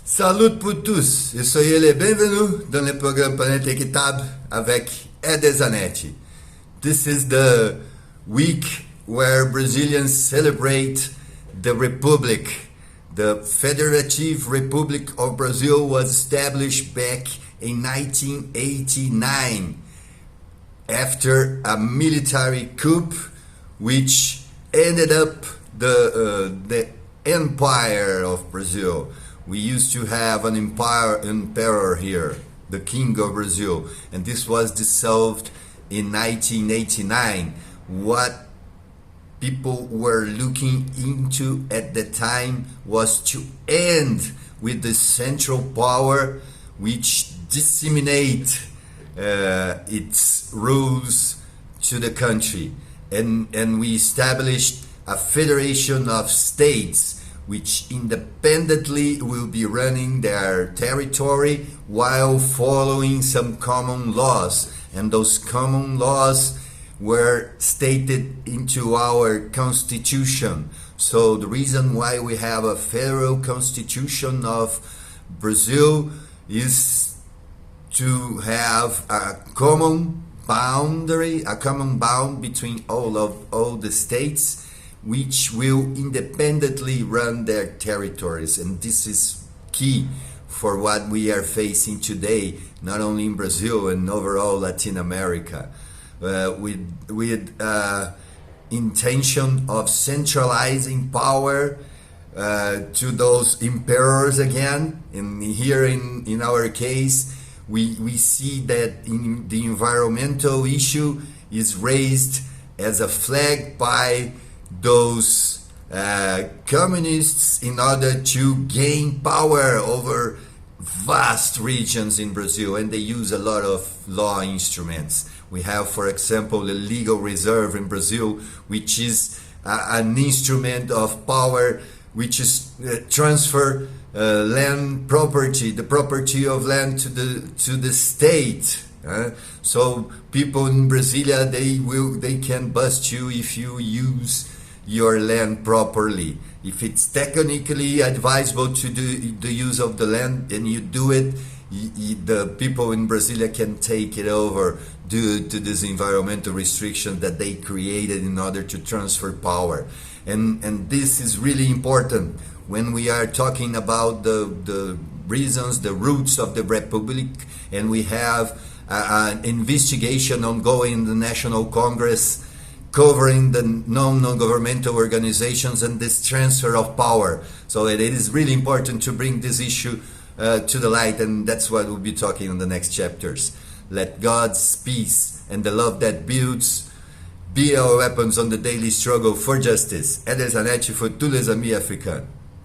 Salut pour tous et soyez les bienvenus dans le programme Planète Équitable avec Eder Zanetti. This is the week where Brazilians celebrate the Republic. The Federative Republic of Brazil was established back in 1989 after a military coup which ended up the empire of Brazil. We used to have an emperor here, the King of Brazil, and this was dissolved in 1989. What people were looking into at the time was to end with the central power which disseminate its rules to the country. And we established a federation of states which independently will be running their territory while following some common laws. And those common laws were stated into our constitution. So the reason why we have a federal constitution of Brazil is to have a common boundary, a common bound between all the states, which will independently run their territories. And this is key for what we are facing today, not only in Brazil and overall Latin America, with intention of centralizing power to those emperors again. And here in our case, we see that the environmental issue is raised as a flag by those communists in order to gain power over vast regions in Brazil, and they use a lot of law instruments. We have, for example, the legal reserve in Brazil, which is an instrument of power which is transfer land property, the property of land to the state. So people in Brasilia, they can bust you if you use your land properly. If it's technically advisable to do the use of the land and you do it, the people in Brasilia can take it over due to this environmental restriction that they created in order to transfer power. And this is really important when we are talking about the reasons, the roots of the Republic, and we have an investigation ongoing in the National Congress covering the non-governmental organizations and this transfer of power. So it is really important to bring this issue to the light, and that's what we'll be talking in the next chapters. Let God's peace and the love that builds be our weapons on the daily struggle for justice. Eder Zanetti for tous les amis africains.